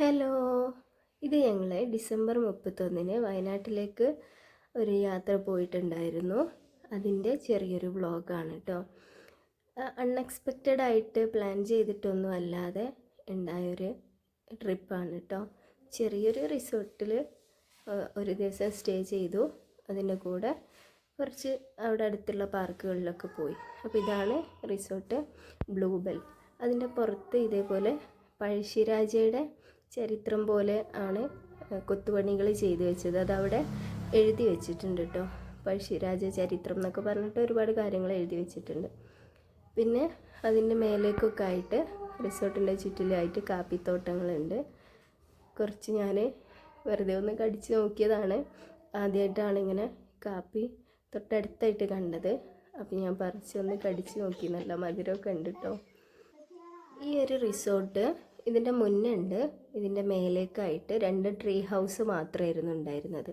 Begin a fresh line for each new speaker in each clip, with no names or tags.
Hello, ഇത് ഞങ്ങൾ December 31 വയനാട്ടിലേക്ക് ഒരു യാത്ര പോയിട്ടുണ്ടായിരുന്നു. അതിൻ്റെ ചെറിയൊരു വ്ളോഗാണ് കേട്ടോ. അൺഎക്സ്പെക്റ്റഡ് ആയിട്ട് പ്ലാൻ ചെയ്തിട്ടൊന്നും അല്ലാതെ ഉണ്ടായൊരു ട്രിപ്പാണ് കേട്ടോ. ചെറിയൊരു റിസോർട്ടിൽ ഒരു ദിവസം സ്റ്റേ ചെയ്തു. അതിൻ്റെ കൂടെ കുറച്ച് അവിടെ അടുത്തുള്ള പാർക്കുകളിലൊക്കെ പോയി. അപ്പോൾ ഇതാണ് റിസോർട്ട് ബ്ലൂബെൽ. അതിൻ്റെ പുറത്ത് ഇതേപോലെ പഴശ്ശിരാജയുടെ ചരിത്രം പോലെ ആണ് കൊത്തുപണികൾ ചെയ്തു വെച്ചത്. അതവിടെ എഴുതി വെച്ചിട്ടുണ്ട് കേട്ടോ. പഴശ്ശിരാജ ചരിത്രം എന്നൊക്കെ പറഞ്ഞിട്ട് ഒരുപാട് കാര്യങ്ങൾ എഴുതി വെച്ചിട്ടുണ്ട്. പിന്നെ അതിൻ്റെ മേലേക്കൊക്കെ ആയിട്ട് റിസോർട്ടിൻ്റെ ചുറ്റിലായിട്ട് കാപ്പിത്തോട്ടങ്ങളുണ്ട്. കുറച്ച് ഞാൻ വെറുതെ ഒന്ന് കടിച്ച് നോക്കിയതാണ്. ആദ്യമായിട്ടാണ് ഇങ്ങനെ കാപ്പി തൊട്ടടുത്തായിട്ട് കണ്ടത്. അപ്പോൾ ഞാൻ പറിച്ചൊന്ന് കടിച്ച് നോക്കി. നല്ല മധുരമൊക്കെ ഉണ്ട് കേട്ടോ. ഈ ഒരു റിസോർട്ട് ഇതിൻ്റെ മുന്നേ ഉണ്ട്. ഇതിൻ്റെ മേലേക്കായിട്ട് 2 ട്രീ ഹൗസ് മാത്രമായിരുന്നു ഉണ്ടായിരുന്നത്.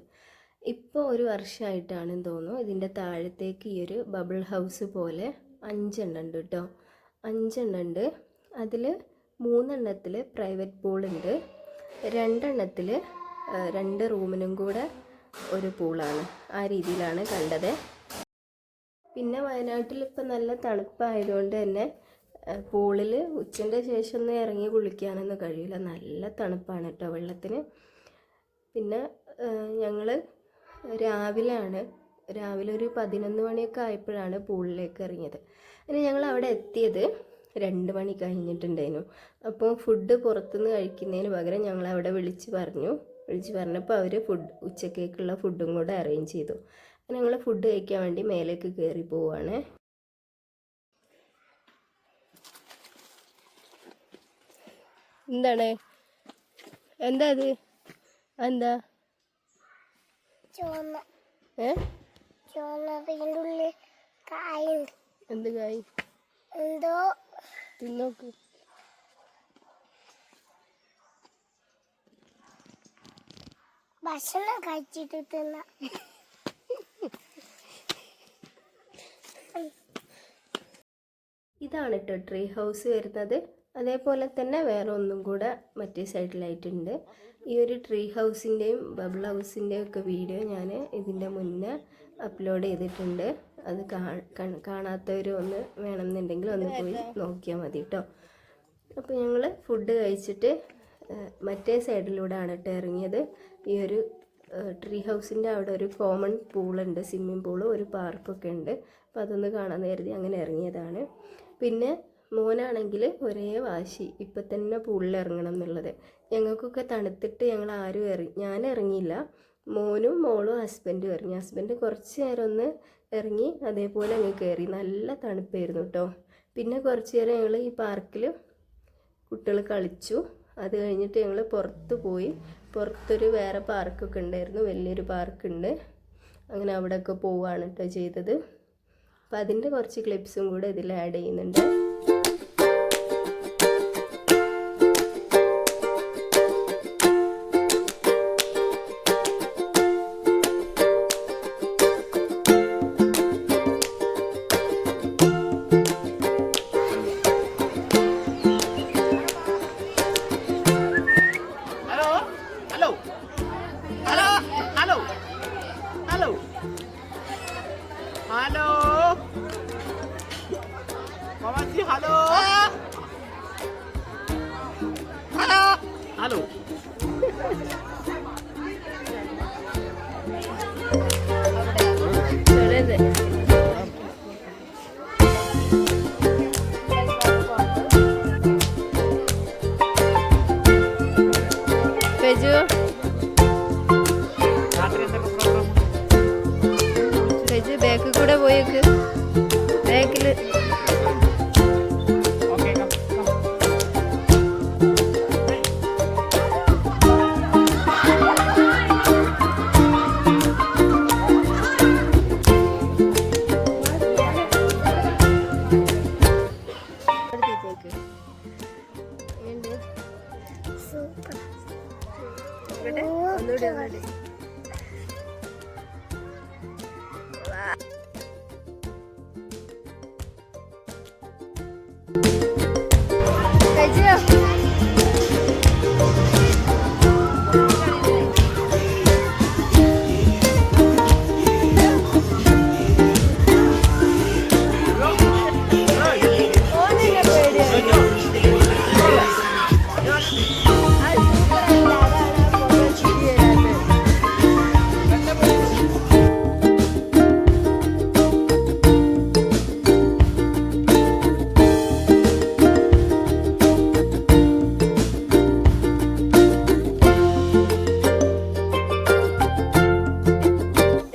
ഇപ്പോൾ ഒരു വർഷമായിട്ടാണെന്ന് തോന്നുന്നു ഇതിൻ്റെ താഴത്തേക്ക് ഈ ഒരു ബബിൾ ഹൗസ് പോലെ 5 എണ്ണം ഉണ്ട് കേട്ടോ. 5 എണ്ണം ഉണ്ട്. അതിൽ 3 എണ്ണത്തിൽ പ്രൈവറ്റ് പൂളുണ്ട്. 2 എണ്ണത്തിൽ 2 റൂമിനും കൂടെ ഒരു പൂളാണ്. ആ രീതിയിലാണ് കണ്ടത്. പിന്നെ വയനാട്ടിൽ ഇപ്പം നല്ല തണുപ്പായതുകൊണ്ട് തന്നെ പൂളിൽ ഉച്ചൻ്റെ ശേഷം ഒന്ന് ഇറങ്ങി കുളിക്കാനൊന്നും കഴിയില്ല. നല്ല തണുപ്പാണ് കേട്ടോ വെള്ളത്തിന്. പിന്നെ ഞങ്ങൾ രാവിലെ ഒരു 11 മണിയൊക്കെ ആയപ്പോഴാണ് പൂളിലേക്ക് ഇറങ്ങിയത്. അങ്ങനെ ഞങ്ങൾ അവിടെ എത്തിയത് 2 മണി കഴിഞ്ഞിട്ടുണ്ടായിരുന്നു. അപ്പോൾ ഫുഡ് പുറത്തുനിന്ന് കഴിക്കുന്നതിന് പകരം ഞങ്ങൾ അവിടെ വിളിച്ച് പറഞ്ഞപ്പോൾ അവർ ഉച്ചക്കേക്കുള്ള ഫുഡും കൂടെ അറേഞ്ച് ചെയ്തു. അങ്ങനെ ഞങ്ങൾ ഫുഡ് കഴിക്കാൻ വേണ്ടി മേലേക്ക് കയറി പോവുകയാണ്. എന്താണ്? എന്താ അത്? എന്താ എന്ത് കായ്? എന്തോ തിന്നോക്ക്. ഭക്ഷണം കഴിച്ചിട്ട് തിന്ന. ഇതാണ് കേട്ടോ ട്രീ ഹൗസ് വരുന്നത്. അതേപോലെ തന്നെ വേറെ ഒന്നും കൂടെ മറ്റേ സൈഡിലായിട്ടുണ്ട്. ഈ ഒരു ട്രീ ഹൗസിൻ്റെയും ബബിൾ ഹൗസിൻ്റെയും ഒക്കെ വീഡിയോ ഞാൻ ഇതിൻ്റെ മുന്നേ അപ്ലോഡ് ചെയ്തിട്ടുണ്ട്. അത് കാണാത്തവർ ഒന്ന് വേണമെന്നുണ്ടെങ്കിൽ ഒന്ന് പോയി നോക്കിയാൽ മതി കേട്ടോ. അപ്പോൾ ഞങ്ങൾ ഫുഡ് കഴിച്ചിട്ട് മറ്റേ സൈഡിലൂടെയാണ് കേട്ടോ ഇറങ്ങിയത്. ഈ ഒരു ട്രീ ഹൗസിൻ്റെ അവിടെ ഒരു കോമൺ പൂളുണ്ട്, സ്വിമ്മിംഗ് പൂള്, ഒരു പാർക്കൊക്കെ ഉണ്ട്. അപ്പോൾ അതൊന്ന് കാണാൻ കരുതി അങ്ങനെ ഇറങ്ങിയതാണ്. പിന്നെ മോനാണെങ്കിൽ ഒരേ വാശി ഇപ്പം തന്നെ പൂളിൽ ഇറങ്ങണം എന്നുള്ളത്. ഞങ്ങൾക്കൊക്കെ തണുത്തിട്ട് ഞങ്ങൾ ഞാൻ ഇറങ്ങിയില്ല. മോനും മോളും ഹസ്ബൻഡും ഇറങ്ങി. ഹസ്ബൻഡ് കുറച്ച് നേരം ഒന്ന് ഇറങ്ങി അതേപോലെ അങ്ങ് കയറി. നല്ല തണുപ്പായിരുന്നു കേട്ടോ. പിന്നെ കുറച്ച് നേരം ഞങ്ങൾ ഈ പാർക്കിൽ കുട്ടികൾ കളിച്ചു. അത് കഴിഞ്ഞിട്ട് ഞങ്ങൾ പുറത്തൊരു വേറെ പാർക്കൊക്കെ ഉണ്ടായിരുന്നു, വലിയൊരു പാർക്കുണ്ട്. അങ്ങനെ അവിടെയൊക്കെ പോവുകയാണ് കേട്ടോ ചെയ്തത്. അപ്പോൾ അതിൻ്റെ കുറച്ച് ക്ലിപ്സും കൂടെ ഇതിൽ ആഡ് ചെയ്യുന്നുണ്ട്.
Halo.
ബാക്കിൽ കൂടെ പോയേക്ക്. ബാക്കിൽ ഒന്നുകൂടെ കഴിച്ചോ?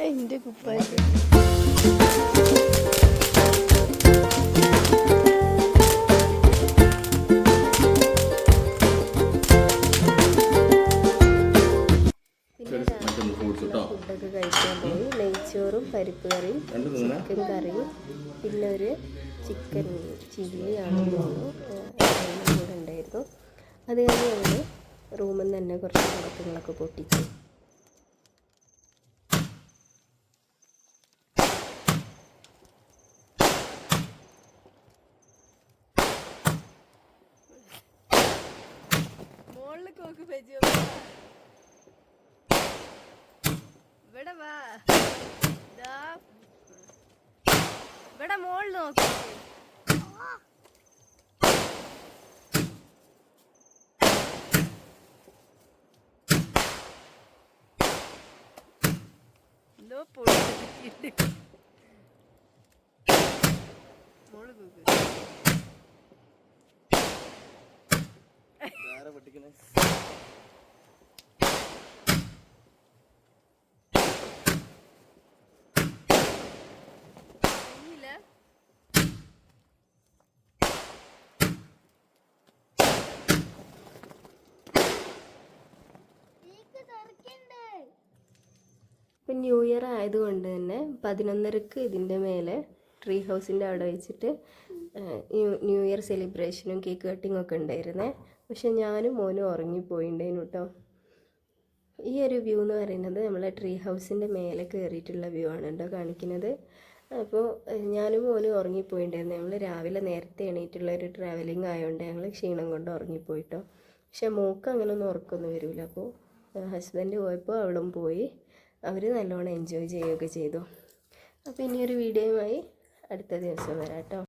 എൻ്റെ കുപ്പായ ഫുഡൊക്കെ കഴിക്കാൻ പോയി. നെയ്ച്ചോറും പരിപ്പ് കറിയും ചിക്കൻ കറിയും പിന്നെ ഒരു ചിക്കൻ ചില്ലിയാണെന്ന് തോന്നുന്നു കൂടെ ഉണ്ടായിരുന്നു. അത് കഴിഞ്ഞ് ഞങ്ങൾ റൂമിൽ നിന്ന് തന്നെ കുറച്ച് പടക്കങ്ങളൊക്കെ പൊട്ടിച്ചു. ഇവിടെ വാ, ഇവിടെ മോളിൽ നോക്കി. എന്തോ പൊടിച്ചിട്ട് മോള് നോക്ക്. ഇപ്പം ന്യൂ ഇയർ ആയതുകൊണ്ട് തന്നെ 11:30 ഇതിൻ്റെ മേലെ ട്രീ ഹൗസിൻ്റെ അവിടെ വെച്ചിട്ട് ന്യൂ ഇയർ സെലിബ്രേഷനും കേക്ക് കട്ടിങ്ങും ഒക്കെ ഉണ്ടായിരുന്നേ. പക്ഷെ ഞാനും മോനും ഉറങ്ങിപ്പോയിണ്ടേനു കേട്ടോ. ഈ ഒരു വ്യൂ എന്ന് പറയുന്നത് നമ്മളെ ട്രീ ഹൗസിൻ്റെ മേലെ കയറിയിട്ടുള്ള വ്യൂ ആണ് കേട്ടോ കാണിക്കുന്നത്. അപ്പോൾ ഞാനും മോനും ഉറങ്ങിപ്പോയിണ്ടായിരുന്നു. ഞങ്ങൾ രാവിലെ നേരത്തെ എണീറ്റുള്ള ഒരു ട്രാവലിംഗ് ആയതുകൊണ്ട് ഞങ്ങൾ ക്ഷീണം കൊണ്ട് ഉറങ്ങിപ്പോയിട്ടോ. പക്ഷെ മോൾക്ക് അങ്ങനെ ഒന്നും ഉറക്കമൊന്നും വരില്ല. അപ്പോൾ ഹസ്ബൻഡ് പോയപ്പോൾ അവളും പോയി. അവർ നല്ലോണം എൻജോയ് ചെയ്യുകയൊക്കെ ചെയ്തു. അപ്പോൾ ഇനിയൊരു വീഡിയോയുമായി അടുത്ത ദിവസം വരാം കേട്ടോ.